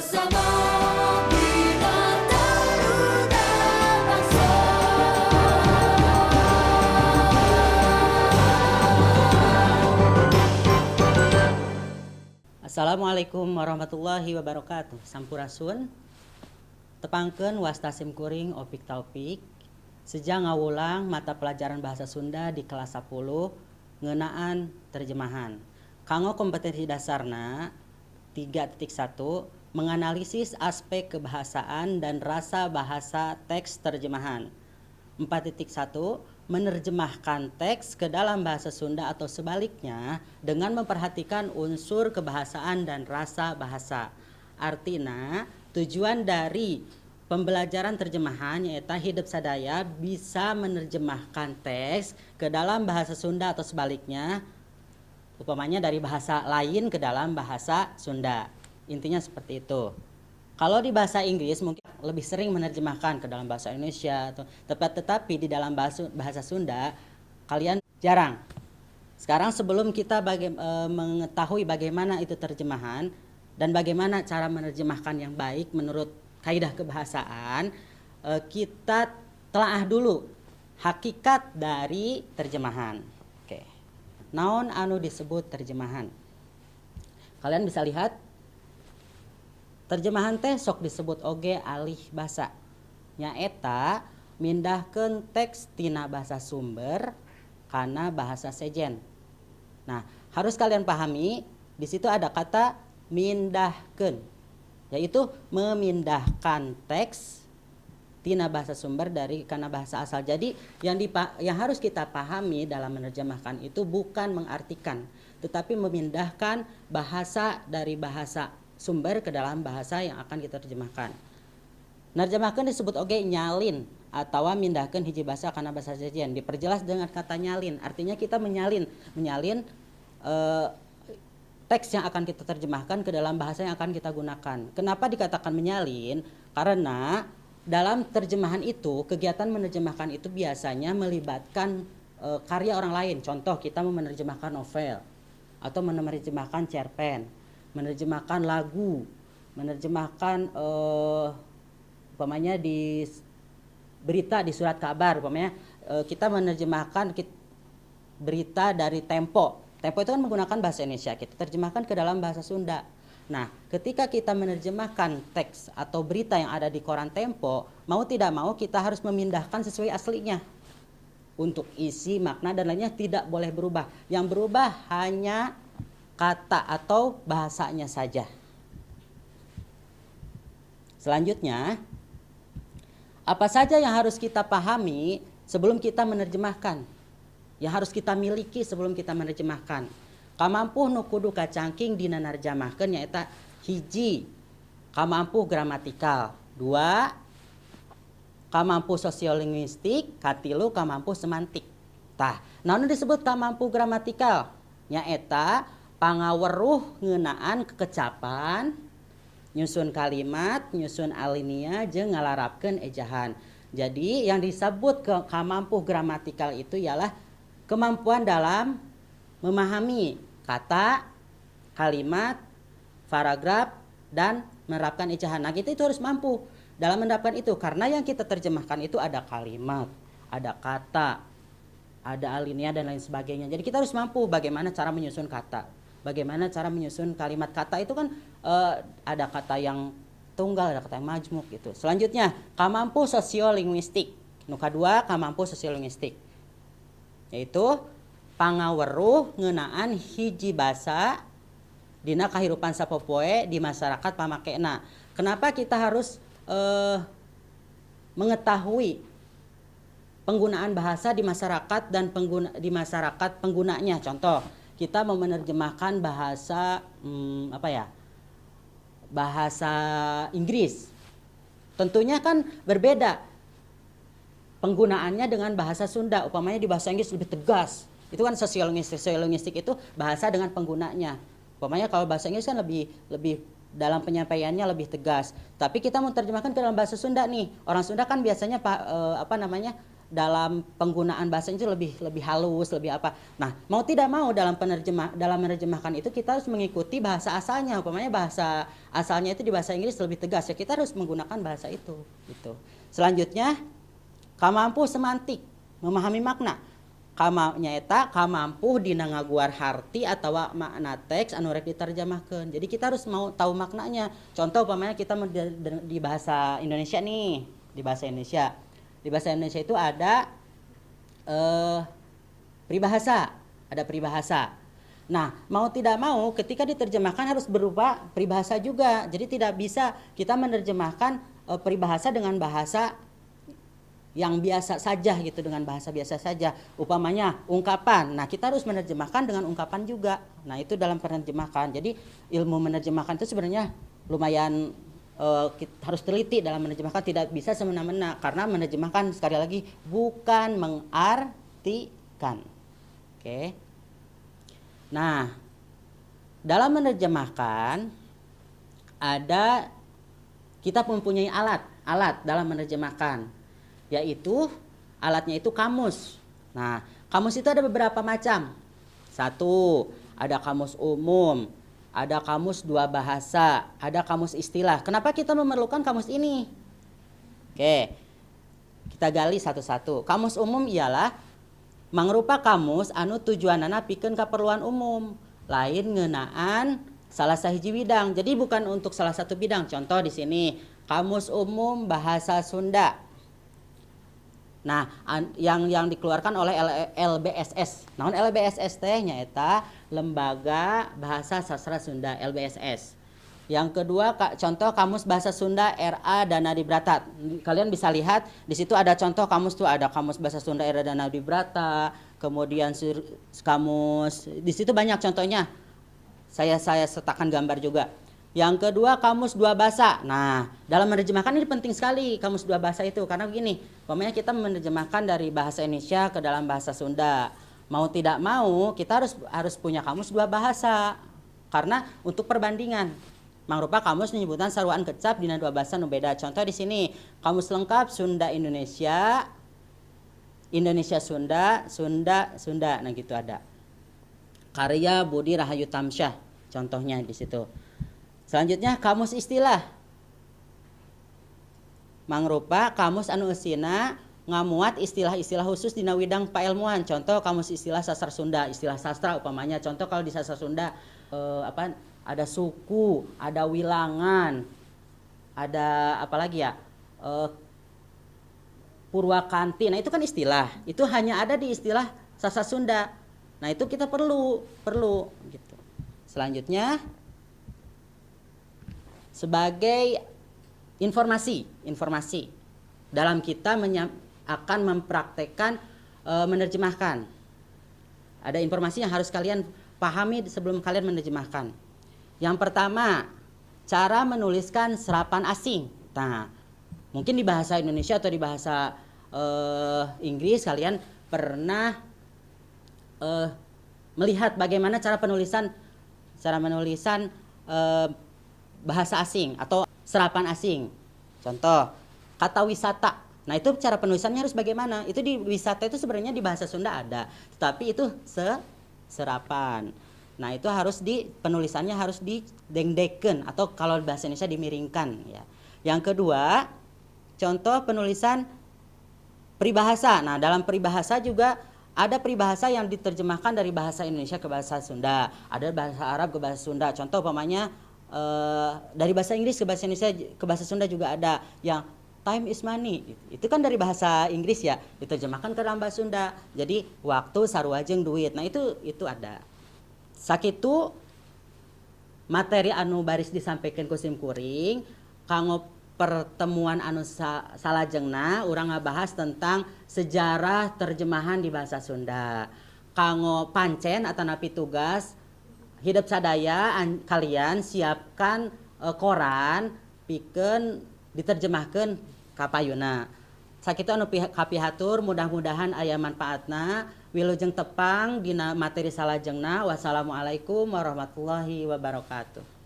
bersama Bina Taruna Bangsa. Assalamualaikum warahmatullahi wabarakatuh. Sampurasun. Tepangkeun wasta simkuring opik taupik. Sejak ngawulang mata pelajaran bahasa Sunda di kelas 10 ngeunaan terjemahan. Kanggo kompetensi dasarna 3.1 menganalisis aspek kebahasaan dan rasa bahasa teks terjemahan. 4.1 menerjemahkan teks ke dalam bahasa Sunda atau sebaliknya dengan memperhatikan unsur kebahasaan dan rasa bahasa. Artinya tujuan dari pembelajaran terjemahan yaitu hidup sadaya bisa menerjemahkan teks ke dalam bahasa Sunda atau sebaliknya, upamanya dari bahasa lain ke dalam bahasa Sunda. Intinya seperti itu. Kalau di bahasa Inggris mungkin lebih sering menerjemahkan ke dalam bahasa Indonesia, tetapi di dalam bahasa Sunda kalian jarang. Sekarang sebelum kita mengetahui bagaimana itu terjemahan dan bagaimana cara menerjemahkan yang baik menurut kaidah kebahasaan, kita telaah dulu hakikat dari terjemahan. Oke. Naon anu disebut terjemahan? Kalian bisa lihat terjemahan teh sok disebut oge alih basa. Nyaeta mindahkeun teks tina bahasa sumber kana bahasa sejen. Nah, harus kalian pahami di situ ada kata mindahkeun, yaitu memindahkan teks tina bahasa sumber dari kana bahasa asal. Jadi yang harus kita pahami dalam menerjemahkan itu bukan mengartikan, tetapi memindahkan bahasa dari bahasa sumber ke dalam bahasa yang akan kita terjemahkan. Nerjemahkan disebut oge nyalin atau mindahkan hiji bahasa kana bahasa sejen. Diperjelas dengan kata nyalin. Artinya kita menyalin teks yang akan kita terjemahkan ke dalam bahasa yang akan kita gunakan. Kenapa dikatakan menyalin? Karena dalam terjemahan itu, kegiatan menerjemahkan itu biasanya melibatkan karya orang lain. Contoh, kita mau menerjemahkan novel atau menerjemahkan cerpen, menerjemahkan lagu, menerjemahkan umpamanya di berita di surat kabar, umpamanya kita menerjemahkan berita dari Tempo. Tempo itu kan menggunakan bahasa Indonesia, kita terjemahkan ke dalam bahasa Sunda. Nah, ketika kita menerjemahkan teks atau berita yang ada di koran Tempo, mau tidak mau kita harus memindahkan sesuai aslinya. Untuk isi, makna, dan lainnya tidak boleh berubah. Yang berubah hanya kata atau bahasanya saja. Selanjutnya, apa saja yang harus kita pahami sebelum kita menerjemahkan? Yang harus kita miliki sebelum kita menerjemahkan. Kamampuh nu kudu kacangking dina narjamahkeun nyaeta hiji, kamampuh gramatikal, 2, kamampuh sosiolinguistik, katilu kamampuh semantik. Tah, naon disebut kamampuh gramatikal? Nyaeta pangaweruh ngeunaan kekecapan, nyusun kalimat, nyusun alinea jeung ngalarapkeun ejahan. Jadi yang disebut kamampuh gramatikal itu ialah kemampuan dalam memahami kata, kalimat, paragraf, dan menerapkan ejahan. Nah, kita itu harus mampu dalam menerapkan itu, karena yang kita terjemahkan itu ada kalimat, ada kata, ada alinea dan lain sebagainya. Jadi kita harus mampu bagaimana cara menyusun kata, bagaimana cara menyusun kalimat. Kata itu kan ada kata yang tunggal, ada kata yang majmuk gitu. Selanjutnya, kamampuh sosiolinguistik. Nu kadua, kamampuh sosiolinguistik, yaitu pangaweruh ngeunaan hiji basa dina kahirupan sapopoe di masyarakat pamakena. Kenapa kita harus mengetahui penggunaan bahasa di masyarakat dan di masyarakat penggunanya? Contoh, kita mau menerjemahkan bahasa bahasa Inggris. Tentunya kan berbeda penggunaannya dengan bahasa Sunda. Upamanya di bahasa Inggris lebih tegas. Itu kan sosiolinguistik itu bahasa dengan penggunanya. Upamanya kalau bahasa Inggris kan lebih dalam penyampaiannya lebih tegas. Tapi kita mau terjemahkan ke dalam bahasa Sunda nih. Orang Sunda kan biasanya dalam penggunaan bahasa itu lebih halus, lebih apa. Nah, mau tidak mau dalam menerjemahkan itu kita harus mengikuti bahasa asalnya. Umpamanya bahasa asalnya itu di bahasa Inggris lebih tegas, ya kita harus menggunakan bahasa itu gitu. Selanjutnya, kamampu semantik, memahami makna. Nyaeta kamampu dina ngaguar harti atau makna teks anu rek diterjemahkeun. Jadi kita harus mau tahu maknanya. Contoh umpamanya kita di bahasa Indonesia nih, di bahasa Indonesia. Di bahasa Indonesia itu ada peribahasa, ada peribahasa. Nah, mau tidak mau ketika diterjemahkan harus berupa peribahasa juga. Jadi tidak bisa kita menerjemahkan peribahasa dengan bahasa yang biasa saja gitu, dengan bahasa biasa saja. Umpamanya ungkapan. Nah, kita harus menerjemahkan dengan ungkapan juga. Nah, itu dalam penerjemahan. Jadi ilmu menerjemahkan itu sebenarnya lumayan harus teliti dalam menerjemahkan, tidak bisa semena-mena karena menerjemahkan sekali lagi bukan mengartikan. Oke. Nah, dalam menerjemahkan ada kita mempunyai alat dalam menerjemahkan, yaitu alatnya itu kamus. Nah, kamus itu ada beberapa macam. Satu, ada kamus umum, ada kamus dua bahasa, ada kamus istilah. Kenapa kita memerlukan kamus ini? Oke, kita gali satu-satu. Kamus umum ialah mangrupa kamus anu tujuanana pikeun kaperluan umum, lain ngeunaan salah sahiji bidang. Jadi bukan untuk salah satu bidang. Contoh di sini, kamus umum bahasa Sunda. Nah, yang dikeluarkan oleh LBSS. Naon LBSS teh nyaeta Lembaga Bahasa Sastra Sunda, LBSS. Yang kedua, contoh kamus bahasa Sunda RA Danadibrata. Kalian bisa lihat di situ ada contoh kamus tuh, ada kamus bahasa Sunda RA Danadibrata, kemudian kamus di situ banyak contohnya. Saya sertakan gambar juga. Yang kedua, kamus dua bahasa. Nah, dalam menerjemahkan ini penting sekali kamus dua bahasa itu, karena begini, umpamanya kita menerjemahkan dari bahasa Indonesia ke dalam bahasa Sunda. Mau tidak mau kita harus punya kamus dua bahasa, karena untuk perbandingan. Mangrupa kamus menyebutkan saruan kecap dina dua bahasa nu beda. Contoh di sini, kamus lengkap Sunda Indonesia, Indonesia Sunda, Sunda Sunda. Nah, gitu ada. Karya Budi Rahayu Tamsyah, contohnya di situ. Selanjutnya kamus istilah. Mangrupa kamus anu eusina ngamuat istilah-istilah khusus dina widang pailmuan. Contoh kamus istilah sastra Sunda, istilah sastra umpamanya. Contoh kalau di sastra Sunda ada suku, ada wilangan, ada apa lagi ya? Purwakanti. Nah, itu kan istilah. Itu hanya ada di istilah sastra Sunda. Nah, itu kita perlu gitu. Selanjutnya sebagai informasi dalam kita akan mempraktekkan menerjemahkan. Ada informasi yang harus kalian pahami sebelum kalian menerjemahkan. Yang pertama, cara menuliskan serapan asing. Nah, mungkin di bahasa Indonesia atau di bahasa Inggris kalian pernah melihat bagaimana cara menulisan bahasa asing atau serapan asing. Contoh, kata wisata. Nah, itu cara penulisannya harus bagaimana? Itu di wisata itu sebenarnya di bahasa Sunda ada, tetapi itu serapan. Nah, itu penulisannya harus didengdeken atau kalau bahasa Indonesia dimiringkan ya. Yang kedua, contoh penulisan peribahasa. Nah, dalam peribahasa juga ada peribahasa yang diterjemahkan dari bahasa Indonesia ke bahasa Sunda, ada bahasa Arab ke bahasa Sunda. Contoh umpamanya dari bahasa Inggris ke bahasa Indonesia ke bahasa Sunda juga ada yang time is money. Itu kan dari bahasa Inggris ya, diterjemahkan ke dalam bahasa Sunda. Jadi waktu sarua jeung duit. Nah, itu ada. Sakitu materi anu baris disampaikan ku Sim Kuring kanggo pertemuan anu salajengna urang ngabahas tentang sejarah terjemahan di bahasa Sunda. Kanggo pancen atanapi tugas hidup sadaya kalian siapkan koran pikeun diterjemahkeun ka payuna. Sakitu anu kapihatur mudah-mudahan aya manfaatna. Wilujeng tepang dina materi salajengna. Wassalamualaikum warahmatullahi wabarakatuh.